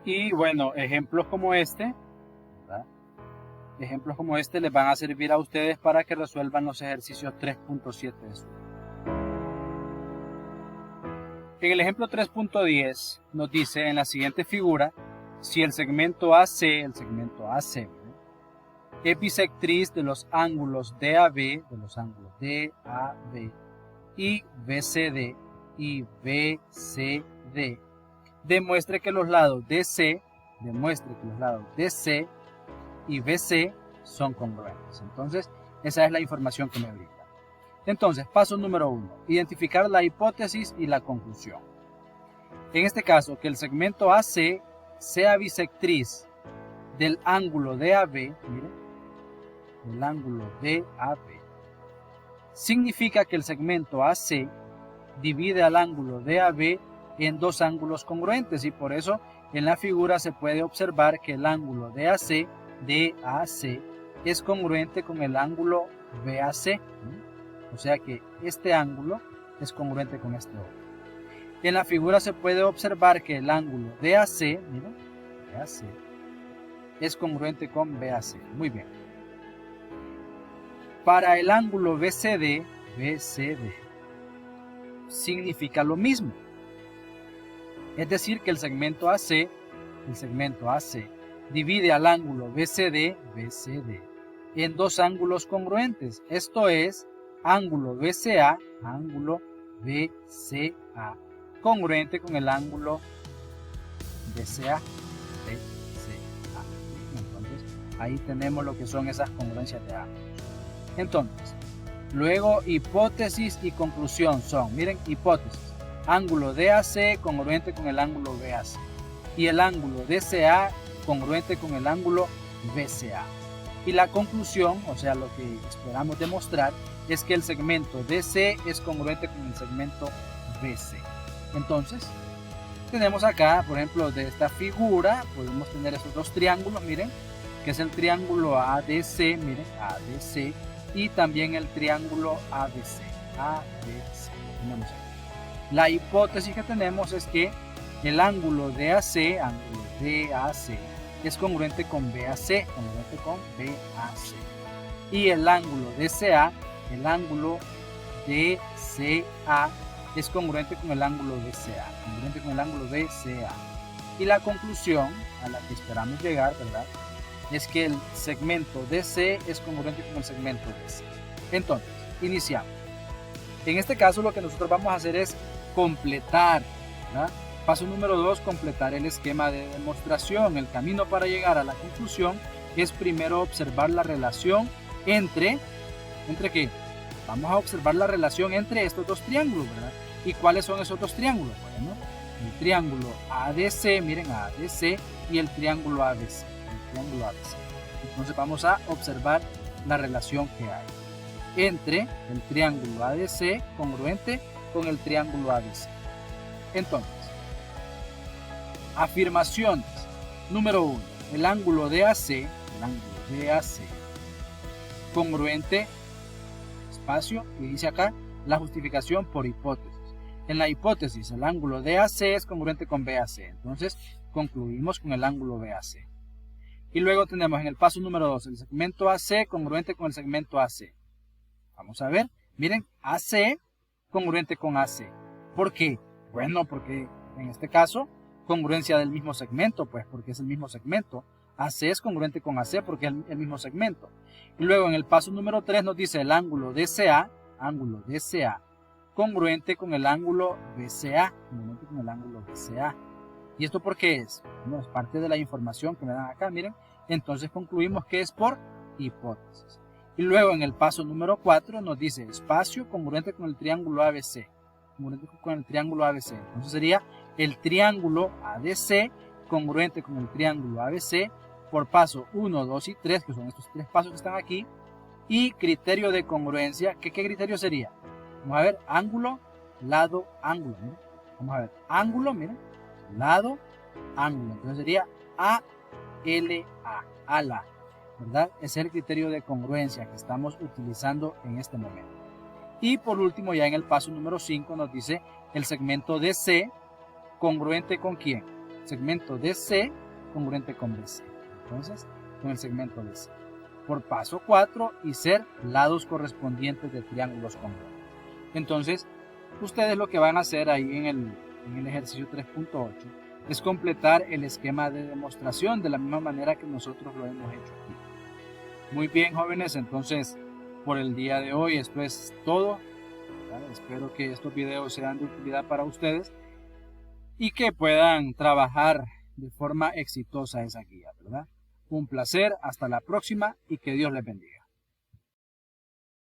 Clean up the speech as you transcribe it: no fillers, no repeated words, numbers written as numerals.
Y bueno, ejemplos como este, ¿verdad? Ejemplos como este les van a servir a ustedes para que resuelvan los ejercicios 3.7 de su. En el ejemplo 3.10 nos dice en la siguiente figura, si el segmento AC, ¿verdad?, es bisectriz de los ángulos DAB, y BCD y BCD, demuestre que los lados DC y BC son congruentes. Entonces, esa es la información que me brinda. Entonces, paso número 1, identificar la hipótesis y la conclusión. En este caso, que el segmento AC sea bisectriz del ángulo DAB, miren, del ángulo DAB, significa que el segmento AC divide al ángulo DAB en dos ángulos congruentes, y por eso en la figura se puede observar que el ángulo DAC es congruente con el ángulo BAC. O sea que este ángulo es congruente con este otro. En la figura se puede observar que el ángulo DAC, miren, DAC, es congruente con BAC. Muy bien. Para el ángulo BCD significa lo mismo. Es decir, que el segmento AC divide al ángulo BCD en dos ángulos congruentes. Esto es, ángulo BCA, congruente con el ángulo BCA. Entonces, ahí tenemos lo que son esas congruencias de ángulos. Entonces, luego hipótesis y conclusión son, miren, hipótesis, ángulo DAC congruente con el ángulo BAC y el ángulo DCA congruente con el ángulo BCA. Y la conclusión, o sea, lo que esperamos demostrar, es que el segmento DC es congruente con el segmento BC. Entonces, tenemos acá, por ejemplo, de esta figura, podemos tener estos dos triángulos, miren, que es el triángulo ADC, miren, ADC, y también el triángulo ABC. Tenemos aquí. La hipótesis que tenemos es que el ángulo DAC, es congruente con BAC, y el ángulo DCA, es congruente con el ángulo BCA, Y la conclusión a la que esperamos llegar, ¿verdad?, es que el segmento DC es congruente con el segmento BC. Entonces, iniciamos. En este caso, lo que nosotros vamos a hacer es completar, ¿verdad? Paso número 2, completar el esquema de demostración. El camino para llegar a la conclusión es primero observar la relación ¿entre qué? Vamos a observar la relación entre estos dos triángulos, ¿verdad? ¿Y cuáles son esos dos triángulos? Bueno, el triángulo ADC, miren, ADC, y el triángulo ABC. Entonces vamos a observar la relación que hay entre el triángulo ADC congruente con el triángulo ABC. Entonces, afirmaciones. Número 1. El ángulo DAC, congruente, espacio, y dice acá la justificación por hipótesis. En la hipótesis, el ángulo DAC es congruente con BAC. Entonces, concluimos con el ángulo BAC. Y luego tenemos en el paso número 2, el segmento AC congruente con el segmento AC. Vamos a ver, miren, AC congruente con AC. ¿Por qué? Bueno, porque en este caso, congruencia del mismo segmento, pues porque es el mismo segmento. AC es congruente con AC porque es el mismo segmento. Y luego en el paso número 3 nos dice el ángulo DCA, congruente con el ángulo BCA, ¿Y esto por qué es? Bueno, es parte de la información que me dan acá, miren. Entonces concluimos que es por hipótesis. Y luego en el paso número 4 nos dice espacio congruente con el triángulo ABC. Entonces sería el triángulo ADC congruente con el triángulo ABC por paso 1, 2 y 3, que son estos tres pasos que están aquí. Y criterio de congruencia, ¿qué criterio sería? Vamos a ver, ángulo, lado, ángulo. Miren. Vamos a ver, ángulo, miren, lado, ángulo. Entonces sería ALA, ¿verdad? Ese es el criterio de congruencia que estamos utilizando en este momento. Y por último, ya en el paso número 5 nos dice el segmento DC congruente con ¿quién? segmento DC congruente con BC. Entonces, con el segmento DC. Por paso 4 y ser lados correspondientes de triángulos congruentes. Entonces, ustedes lo que van a hacer ahí en el ejercicio 3.8 es completar el esquema de demostración de la misma manera que nosotros lo hemos hecho aquí. Muy bien, jóvenes, entonces por el día de hoy esto es todo. Espero que estos videos sean de utilidad para ustedes y que puedan trabajar de forma exitosa esa guía, ¿verdad? Un placer, hasta la próxima y que Dios les bendiga.